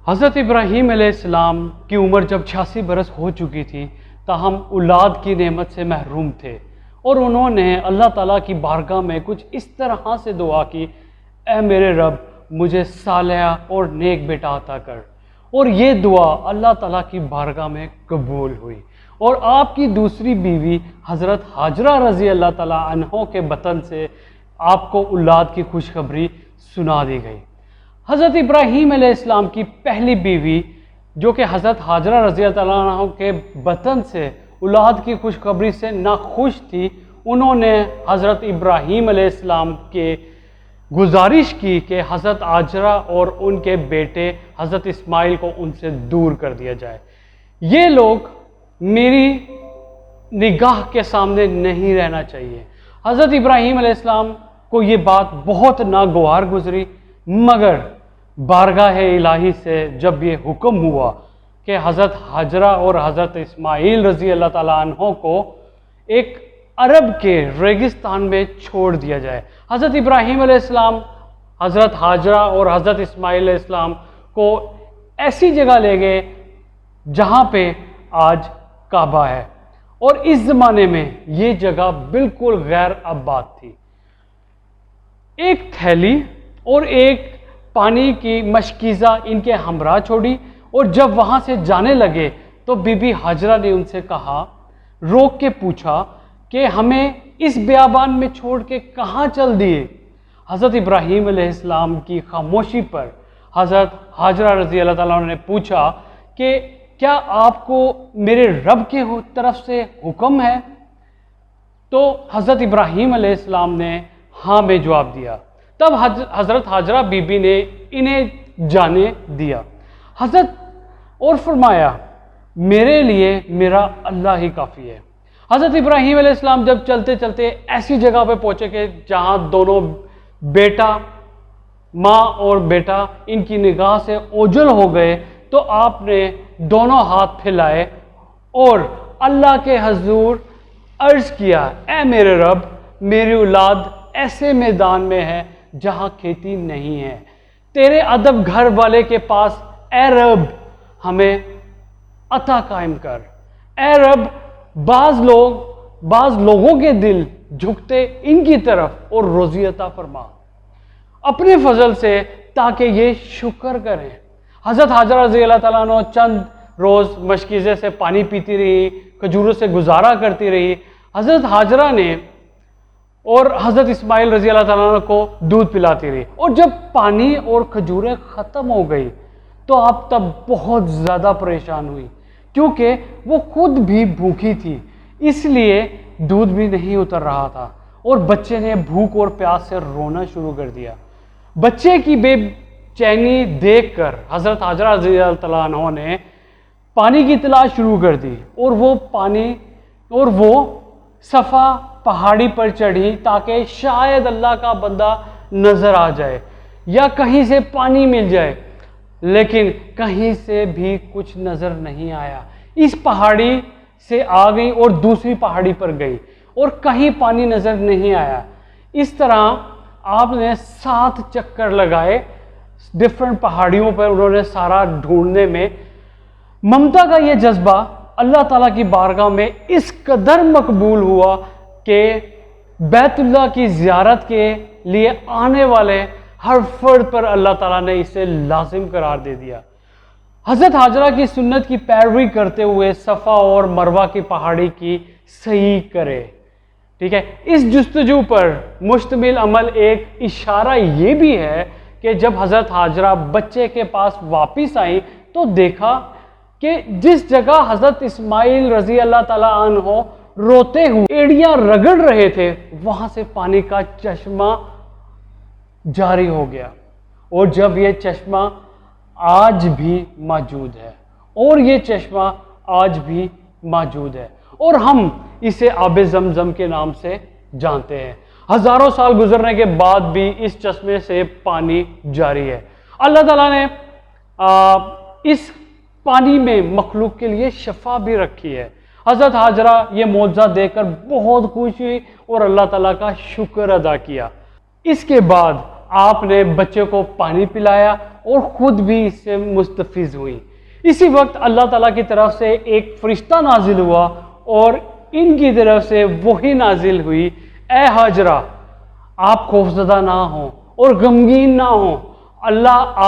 حضرت ابراہیم علیہ السلام کی عمر جب 86 برس ہو چکی تھی تاہم اولاد کی نعمت سے محروم تھے، اور انہوں نے اللہ تعالیٰ کی بارگاہ میں کچھ اس طرح سے دعا کی، اے میرے رب مجھے صالح اور نیک بیٹا عطا کر، اور یہ دعا اللہ تعالیٰ کی بارگاہ میں قبول ہوئی، اور آپ کی دوسری بیوی حضرت ہاجرہ رضی اللہ تعالیٰ عنہ کے بطن سے آپ کو اولاد کی خوشخبری سنا دی گئی۔ حضرت ابراہیم علیہ السلام کی پہلی بیوی جو کہ حضرت ہاجرہ رضی اللہ عنہ کے بطن سے اولاد کی خوشخبری سے ناخوش تھی، انہوں نے حضرت ابراہیم علیہ السلام کے گزارش کی کہ حضرت ہاجرہ اور ان کے بیٹے حضرت اسماعیل کو ان سے دور کر دیا جائے، یہ لوگ میری نگاہ کے سامنے نہیں رہنا چاہیے۔ حضرت ابراہیم علیہ السلام کو یہ بات بہت ناگوار گزری، مگر بارگاہ الہی سے جب یہ حکم ہوا کہ حضرت ہاجرہ اور حضرت اسماعیل رضی اللہ تعالیٰ عنہ کو ایک عرب کے ریگستان میں چھوڑ دیا جائے، حضرت ابراہیم علیہ السلام حضرت ہاجرہ اور حضرت اسماعیل علیہ السلام کو ایسی جگہ لے گئے جہاں پہ آج کعبہ ہے، اور اس زمانے میں یہ جگہ بالکل غیر آباد تھی۔ ایک تھیلی اور ایک پانی کی مشکیزہ ان کے ہمراہ چھوڑی، اور جب وہاں سے جانے لگے تو بی بی ہاجرہ نے ان سے کہا، روک کے پوچھا کہ ہمیں اس بیابان میں چھوڑ کے کہاں چل دیے؟ حضرت ابراہیم علیہ السلام کی خاموشی پر حضرت ہاجرہ رضی اللہ تعالیٰ عنہ نے پوچھا کہ کیا آپ کو میرے رب کی طرف سے حکم ہے؟ تو حضرت ابراہیم علیہ السلام نے ہاں میں جواب دیا۔ تب حضرت ہاجرہ بی بی نے انہیں جانے دیا حضرت اور فرمایا، میرے لیے میرا اللہ ہی کافی ہے۔ حضرت ابراہیم علیہ السلام جب چلتے چلتے ایسی جگہ پہ پہنچے کہ جہاں دونوں بیٹا، ماں اور بیٹا ان کی نگاہ سے اوجھل ہو گئے، تو آپ نے دونوں ہاتھ پھیلائے اور اللہ کے حضور عرض کیا، اے میرے رب میری اولاد ایسے میدان میں ہے جہاں کھیتی نہیں ہے، تیرے ادب گھر والے کے پاس، اے رب ہمیں عطا قائم کر۔ اے رب بعض لوگوں کے دل جھکتے ان کی طرف، اور روزی عطا فرما اپنے فضل سے تاکہ یہ شکر کریں۔ حضرت ہاجرہ رضی اللہ تعالیٰ عنہ چند روز مشکیزے سے پانی پیتی رہی، کھجوروں سے گزارا کرتی رہی۔ حضرت ہاجرہ نے اور حضرت اسماعیل رضی اللہ تعالیٰ عنہ کو دودھ پلاتی رہی، اور جب پانی اور کھجوریں ختم ہو گئی تو آپ تب بہت زیادہ پریشان ہوئی، کیونکہ وہ خود بھی بھوکی تھی، اس لیے دودھ بھی نہیں اتر رہا تھا، اور بچے نے بھوک اور پیاس سے رونا شروع کر دیا۔ بچے کی بے چینی دیکھ کر حضرت ہاجرہ رضی اللہ تعالیٰ عنہ نے پانی کی تلاش شروع کر دی، اور وہ صفا پہاڑی پر چڑھی تاکہ شاید اللہ کا بندہ نظر آ جائے یا کہیں سے پانی مل جائے، لیکن کہیں سے بھی کچھ نظر نہیں آیا۔ اس پہاڑی سے آ گئی اور دوسری پہاڑی پر گئی، اور کہیں پانی نظر نہیں آیا۔ اس طرح آپ نے 7 چکر لگائے ڈفرنٹ پہاڑیوں پر، انہوں نے سارا ڈھونڈنے میں۔ ممتا کا یہ جذبہ اللہ تعالیٰ کی بارگاہ میں اس قدر مقبول ہوا کہ بیت اللہ کی زیارت کے لیے آنے والے ہر فرد پر اللہ تعالیٰ نے اسے لازم قرار دے دیا۔ حضرت ہاجرہ کی سنت کی پیروی کرتے ہوئے صفا اور مروہ کی پہاڑی کی سعی کرے، ٹھیک ہے۔ اس جستجو پر مشتمل عمل ایک اشارہ یہ بھی ہے کہ جب حضرت ہاجرہ بچے کے پاس واپس آئیں تو دیکھا کہ جس جگہ حضرت اسماعیل رضی اللہ تعالیٰ عنہ روتے ہوئے ایڑیاں رگڑ رہے تھے، وہاں سے پانی کا چشمہ جاری ہو گیا، اور جب یہ چشمہ آج بھی موجود ہے، اور ہم اسے آب زمزم کے نام سے جانتے ہیں۔ ہزاروں سال گزرنے کے بعد بھی اس چشمے سے پانی جاری ہے۔ اللہ تعالیٰ نے اس پانی میں مخلوق کے لیے شفا بھی رکھی ہے۔ حضرت ہاجرہ یہ معجزہ دیکھ کر بہت خوش ہوئی اور اللہ تعالیٰ کا شکر ادا کیا۔ اس کے بعد آپ نے بچے کو پانی پلایا اور خود بھی اس سے مستفیض ہوئی۔ اسی وقت اللہ تعالیٰ کی طرف سے ایک فرشتہ نازل ہوا اور ان کی طرف سے وحی نازل ہوئی، اے ہاجرہ آپ خوفزدہ نہ ہوں اور غمگین نہ ہوں، اللہ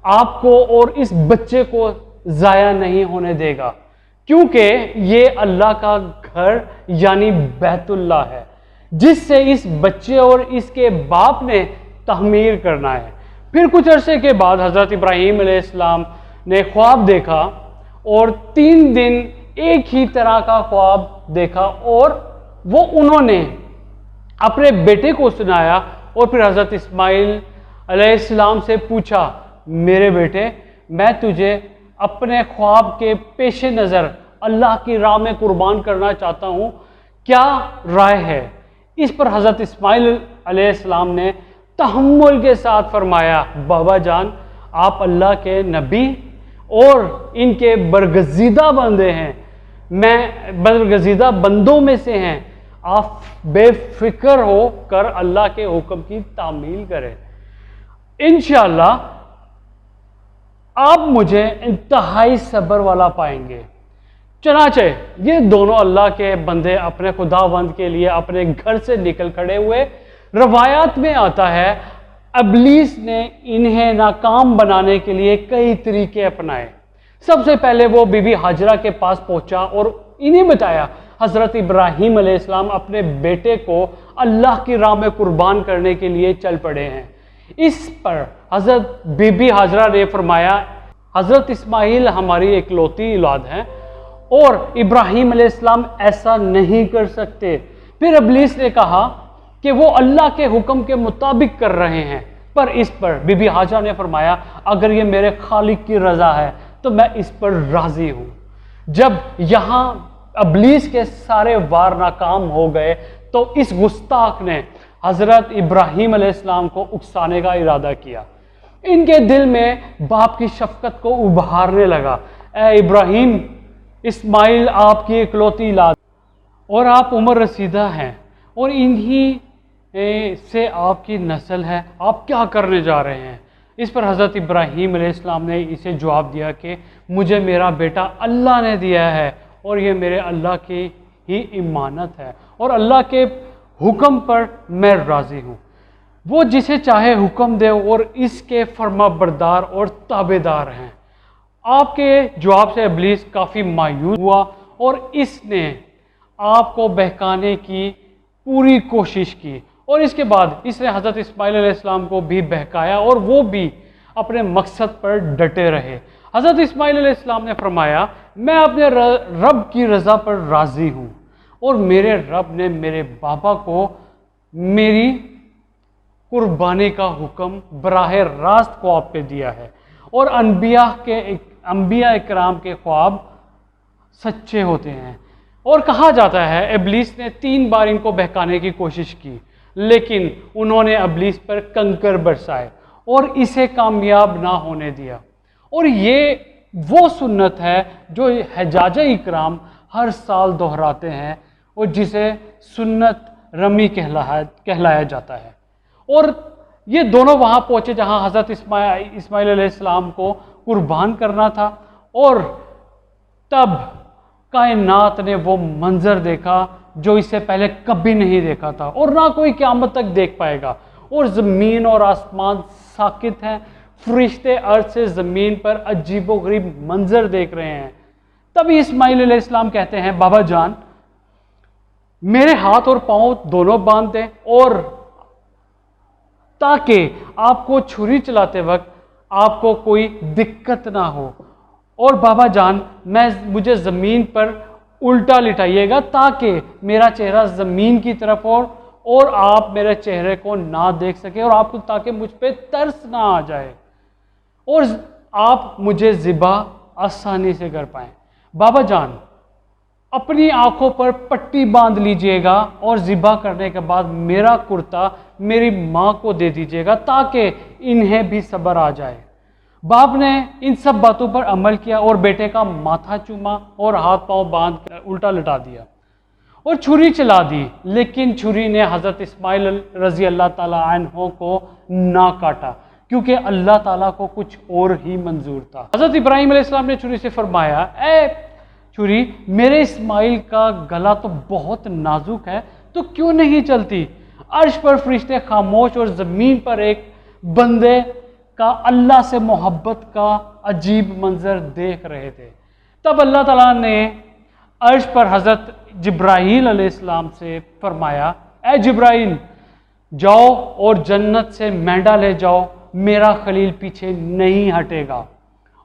آپ کو اور اس بچے کو ضائع نہیں ہونے دے گا، کیونکہ یہ اللہ کا گھر یعنی بیت اللہ ہے جس سے اس بچے اور اس کے باپ نے تعمیر کرنا ہے۔ پھر کچھ عرصے کے بعد حضرت ابراہیم علیہ السلام نے خواب دیکھا اور 3 دن ایک ہی طرح کا خواب دیکھا، اور وہ انہوں نے اپنے بیٹے کو سنایا، اور پھر حضرت اسماعیل علیہ السلام سے پوچھا، میرے بیٹے میں تجھے اپنے خواب کے پیش نظر اللہ کی راہ میں قربان کرنا چاہتا ہوں، کیا رائے ہے؟ اس پر حضرت اسماعیل علیہ السلام نے تحمل کے ساتھ فرمایا، بابا جان آپ اللہ کے نبی اور ان کے برگزیدہ بندے ہیں، میں برگزیدہ بندوں میں سے ہیں، آپ بے فکر ہو کر اللہ کے حکم کی تعمیل کریں، انشاءاللہ آپ مجھے انتہائی صبر والا پائیں گے۔ چنانچہ یہ دونوں اللہ کے بندے اپنے خداوند کے لیے اپنے گھر سے نکل کھڑے ہوئے۔ روایات میں آتا ہے ابلیس نے انہیں ناکام بنانے کے لیے کئی طریقے اپنائے۔ سب سے پہلے وہ بی بی ہاجرہ کے پاس پہنچا اور انہیں بتایا حضرت ابراہیم علیہ السلام اپنے بیٹے کو اللہ کی راہ میں قربان کرنے کے لیے چل پڑے ہیں۔ اس پر حضرت بی بی ہاجرہ نے فرمایا، حضرت اسماعیل ہماری اکلوتی اولاد ہیں اور ابراہیم علیہ السلام ایسا نہیں کر سکتے۔ پھر ابلیس نے کہا کہ وہ اللہ کے حکم کے مطابق کر رہے ہیں، پر اس پر بی بی ہاجرہ نے فرمایا، اگر یہ میرے خالق کی رضا ہے تو میں اس پر راضی ہوں۔ جب یہاں ابلیس کے سارے وار ناکام ہو گئے تو اس گستاخ نے حضرت ابراہیم علیہ السلام کو اکسانے کا ارادہ کیا۔ ان کے دل میں باپ کی شفقت کو ابھارنے لگا، اے ابراہیم، اسماعیل آپ کی اکلوتی اولاد اور آپ عمر رسیدہ ہیں اور انہی سے آپ کی نسل ہے، آپ کیا کرنے جا رہے ہیں؟ اس پر حضرت ابراہیم علیہ السلام نے اسے جواب دیا کہ مجھے میرا بیٹا اللہ نے دیا ہے اور یہ میرے اللہ کی ہی امانت ہے اور اللہ کے حکم پر میں راضی ہوں، وہ جسے چاہے حکم دے اور اس کے فرما بردار اور تابع دار ہیں۔ آپ کے جواب سے ابلیس کافی مایوس ہوا اور اس نے آپ کو بہکانے کی پوری کوشش کی، اور اس کے بعد اس نے حضرت اسماعیل علیہ السلام کو بھی بہکایا اور وہ بھی اپنے مقصد پر ڈٹے رہے۔ حضرت اسماعیل علیہ السلام نے فرمایا، میں اپنے رب کی رضا پر راضی ہوں اور میرے رب نے میرے بابا کو میری قربانی کا حکم براہ راست خواب پہ دیا ہے، اور انبیاء اکرام کے خواب سچے ہوتے ہیں۔ اور کہا جاتا ہے ابلیس نے 3 بار ان کو بہکانے کی کوشش کی، لیکن انہوں نے ابلیس پر کنکر برسائے اور اسے کامیاب نہ ہونے دیا۔ اور یہ وہ سنت ہے جو حجاج اکرام ہر سال دہراتے ہیں اور جسے سنت رمی کہلایا جاتا ہے۔ اور یہ دونوں وہاں پہنچے جہاں حضرت اسماعیل علیہ السلام کو قربان کرنا تھا، اور تب کائنات نے وہ منظر دیکھا جو اس سے پہلے کبھی نہیں دیکھا تھا اور نہ کوئی قیامت تک دیکھ پائے گا، اور زمین اور آسمان ساکت ہیں، فرشتے ارض سے زمین پر عجیب و غریب منظر دیکھ رہے ہیں۔ تبھی اسماعیل علیہ السلام کہتے ہیں، بابا جان میرے ہاتھ اور پاؤں دونوں باندھ دیں، اور تاکہ آپ کو چھری چلاتے وقت آپ کو کوئی دقت نہ ہو، اور بابا جان مجھے زمین پر الٹا لٹائیے گا تاکہ میرا چہرہ زمین کی طرف ہو اور آپ میرے چہرے کو نہ دیکھ سکیں، اور آپ کو تاکہ مجھ پہ ترس نہ آ جائے اور آپ مجھے ذبح آسانی سے کر پائیں۔ بابا جان اپنی آنکھوں پر پٹی باندھ لیجئے گا اور ذبح کرنے کے بعد میرا کرتا میری ماں کو دے دیجئے گا تاکہ انہیں بھی صبر آ جائے۔ باپ نے ان سب باتوں پر عمل کیا اور بیٹے کا ماتھا چوما اور ہاتھ پاؤں باندھ کر الٹا لٹا دیا اور چھری چلا دی، لیکن چھری نے حضرت اسماعیل رضی اللہ تعالی عنہ کو نہ کاٹا، کیونکہ اللہ تعالیٰ کو کچھ اور ہی منظور تھا۔ حضرت ابراہیم علیہ السلام نے چھری سے فرمایا، اے چھری، میرے اسماعیل کا گلا تو بہت نازک ہے، تو کیوں نہیں چلتی؟ عرش پر فرشتے خاموش اور زمین پر ایک بندے کا اللہ سے محبت کا عجیب منظر دیکھ رہے تھے۔ تب اللہ تعالیٰ نے عرش پر حضرت جبرائیل علیہ السلام سے فرمایا، اے جبرائیل، جاؤ اور جنت سے مینڈا لے جاؤ، میرا خلیل پیچھے نہیں ہٹے گا،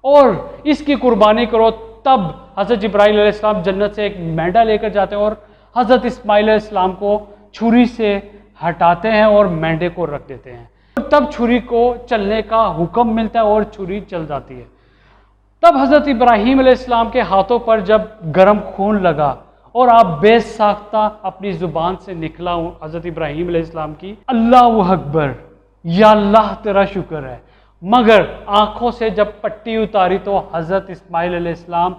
اور اس کی قربانی کرو۔ تب حضرت جبرائیل علیہ السلام جنت سے ایک مینڈا لے کر جاتے ہیں اور حضرت اسماعیل علیہ السلام کو چھری سے ہٹاتے ہیں اور مینڈے کو رکھ دیتے ہیں۔ تب چھری کو چلنے کا حکم ملتا ہے اور چھری چل جاتی ہے۔ تب حضرت ابراہیم علیہ السلام کے ہاتھوں پر جب گرم خون لگا اور آپ بے ساختہ اپنی زبان سے نکلا حضرت ابراہیم علیہ السلام کی، اللہ اکبر، یا اللہ تیرا شکر ہے، مگر آنکھوں سے جب پٹی اتاری تو حضرت اسماعیل علیہ السلام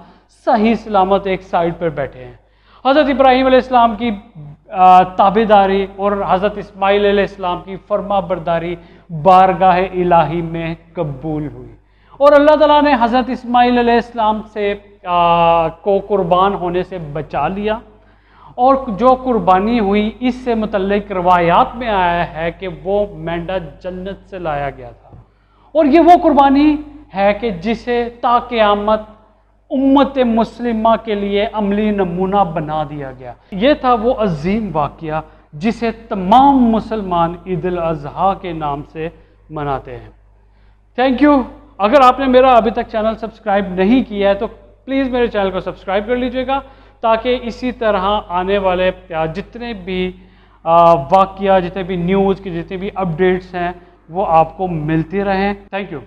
صحیح سلامت ایک سائیڈ پر بیٹھے ہیں۔ حضرت ابراہیم علیہ السلام کی تابعداری اور حضرت اسماعیل علیہ السلام کی فرما برداری بارگاہ الہی میں قبول ہوئی، اور اللہ تعالیٰ نے حضرت اسماعیل علیہ السلام سے کو قربان ہونے سے بچا لیا، اور جو قربانی ہوئی اس سے متعلق روایات میں آیا ہے کہ وہ مینڈا جنت سے لایا گیا تھا، اور یہ وہ قربانی ہے کہ جسے تا قیامت امت مسلمہ کے لیے عملی نمونہ بنا دیا گیا۔ یہ تھا وہ عظیم واقعہ جسے تمام مسلمان عید الاضحیٰ کے نام سے مناتے ہیں۔ Thank you. اگر آپ نے میرا ابھی تک چینل سبسکرائب نہیں کیا ہے تو پلیز میرے چینل کو سبسکرائب کر لیجئے گا، تاکہ اسی طرح آنے والے جتنے بھی واقعہ، جتنے بھی نیوز کی جتنے بھی اپڈیٹس ہیں وہ آپ کو ملتی رہیں۔ Thank you.